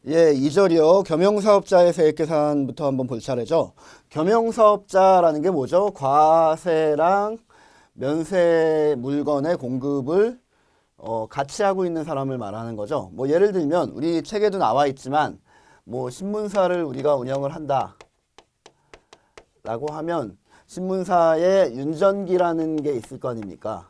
예, 2절이요. 겸용사업자의 세액계산부터 한번 볼 차례죠. 겸용사업자라는 게 뭐죠? 과세랑 면세 물건의 공급을 같이 하고 있는 사람을 말하는 거죠. 뭐 예를 들면 우리 책에도 나와 있지만 뭐 신문사를 우리가 운영을 한다 라고 하면 신문사에 윤전기라는 게 있을 거 아닙니까?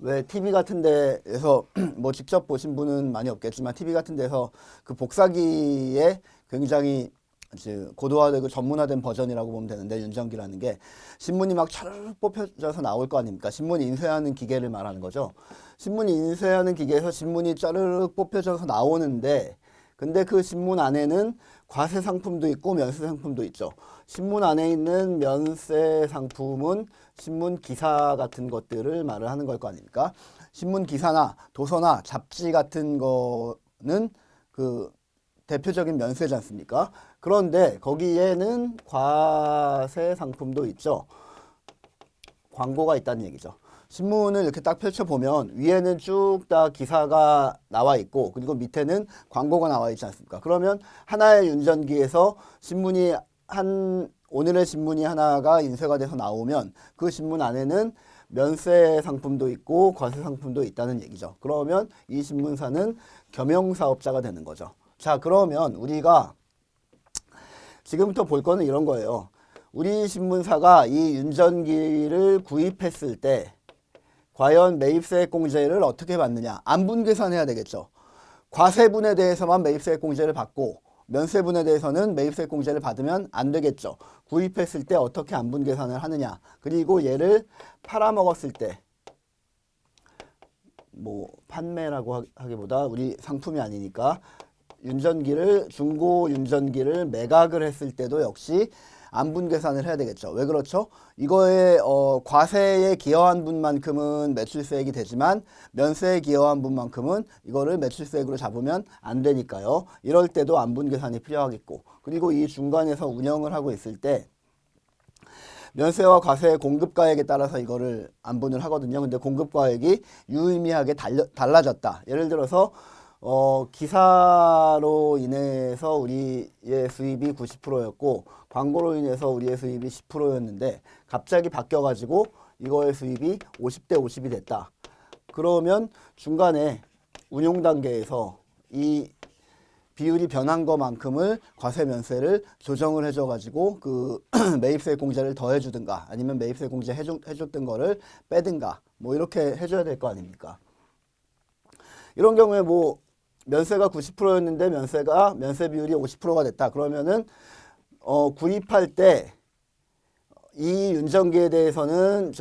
왜 TV 같은 데에서 뭐 직접 보신 분은 많이 없겠지만 TV 같은 데서 그 복사기에 굉장히 이제 고도화되고 전문화된 버전이라고 보면 되는데 윤전기라는 게 신문이 막 차르륵 뽑혀져서 나올 거 아닙니까? 신문 인쇄하는 기계를 말하는 거죠. 신문 인쇄하는 기계에서 신문이 짜르륵 뽑혀져서 나오는데 근데 그 신문 안에는 과세 상품도 있고 면세 상품도 있죠. 신문 안에 있는 면세 상품은 신문 기사 같은 것들을 말을 하는 걸 거 아닙니까? 신문 기사나 도서나 잡지 같은 거는 그 대표적인 면세지 않습니까? 그런데 거기에는 과세 상품도 있죠. 광고가 있다는 얘기죠. 신문을 이렇게 딱 펼쳐보면 위에는 쭉 다 기사가 나와 있고 그리고 밑에는 광고가 나와 있지 않습니까? 그러면 하나의 윤전기에서 신문이 오늘의 신문이 하나가 인쇄가 돼서 나오면 그 신문 안에는 면세 상품도 있고 과세 상품도 있다는 얘기죠. 그러면 이 신문사는 겸용사업자가 되는 거죠. 자, 그러면 우리가 지금부터 볼 거는 이런 거예요. 우리 신문사가 이 윤전기를 구입했을 때 과연 매입세액공제를 어떻게 받느냐? 안분계산해야 되겠죠. 과세분에 대해서만 매입세액공제를 받고 면세분에 대해서는 매입세액공제를 받으면 안 되겠죠. 구입했을 때 어떻게 안분계산을 하느냐? 그리고 얘를 팔아먹었을 때 뭐 판매라고 하기보다 우리 상품이 아니니까 중고 윤전기를 매각을 했을 때도 역시 안분계산을 해야 되겠죠. 왜 그렇죠? 이거에 과세에 기여한 분만큼은 매출세액이 되지만 면세에 기여한 분만큼은 이거를 매출세액으로 잡으면 안 되니까요. 이럴 때도 안분계산이 필요하겠고 그리고 이 중간에서 운영을 하고 있을 때 면세와 과세의 공급가액에 따라서 이거를 안분을 하거든요. 근데 공급가액이 유의미하게 달라졌다. 예를 들어서 기사로 인해서 우리의 수입이 90%였고 광고로 인해서 우리의 수입이 10%였는데 갑자기 바뀌어가지고 이거의 수입이 50대 50이 됐다. 그러면 중간에 운용 단계에서 이 비율이 변한 것만큼을 과세 면세를 조정을 해줘가지고 그 매입세 공제를 더해주든가 아니면 매입세 공제 해줬던 거를 빼든가 뭐 이렇게 해줘야 될 거 아닙니까? 이런 경우에 뭐 면세가 90%였는데 면세 비율이 50%가 됐다. 그러면은 구입할 때 이 윤전기에 대해서는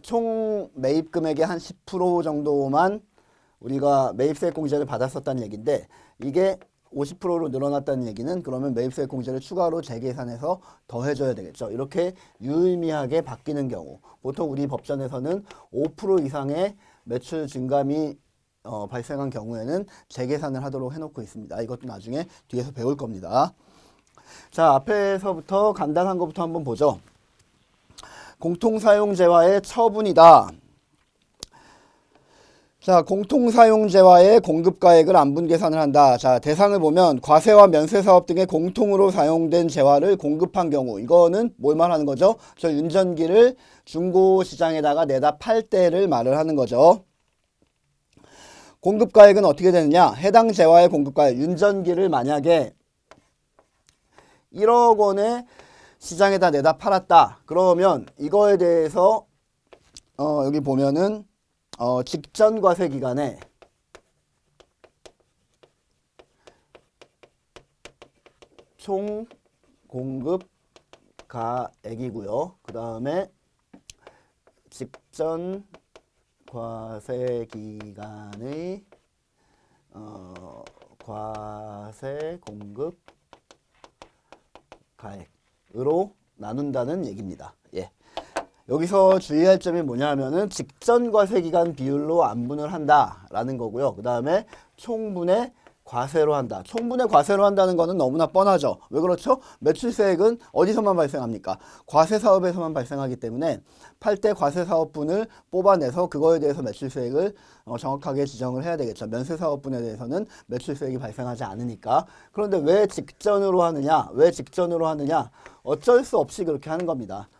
총 매입 금액의 한 10% 정도만 우리가 매입세 공제를 받았었다는 얘기인데 이게 50%로 늘어났다는 얘기는 그러면 매입세 공제를 추가로 재계산해서 더해줘야 되겠죠. 이렇게 유의미하게 바뀌는 경우 보통 우리 법전에서는 5% 이상의 매출 증감이 발생한 경우에는 재계산을 하도록 해놓고 있습니다. 이것도 나중에 뒤에서 배울 겁니다. 자, 앞에서부터 간단한 것부터 한번 보죠. 공통사용재화의 처분이다. 자, 공통사용재화의 공급가액을 안분계산을 한다. 자, 대상을 보면 과세와 면세사업 등의 공통으로 사용된 재화를 공급한 경우 이거는 뭘 말하는 거죠? 저 윤전기를 중고시장에다가 내다 팔 때를 말을 하는 거죠. 공급가액은 어떻게 되느냐? 해당 재화의 공급가액, 윤전기를 만약에 1억 원에 시장에다 내다 팔았다. 그러면 이거에 대해서 여기 보면은 직전 과세 기간에 총 공급 가액이고요. 그 다음에 직전 과세 기간의 과세 공급 가액으로 나눈다는 얘기입니다. 예. 여기서 주의할 점이 뭐냐 하면은 직전 과세 기간 비율로 안분을 한다라는 거고요. 그 다음에 총분의 과세로 한다. 총분의 과세로 한다는 거는 너무나 뻔하죠. 왜 그렇죠? 매출세액은 어디서만 발생합니까? 과세사업에서만 발생하기 때문에 팔 때 과세사업분을 뽑아내서 그거에 대해서 매출세액을 정확하게 지정을 해야 되겠죠. 면세사업분에 대해서는 매출세액이 발생하지 않으니까. 그런데 왜 직전으로 하느냐? 왜 직전으로 하느냐? 어쩔 수 없이 그렇게 하는 겁니다.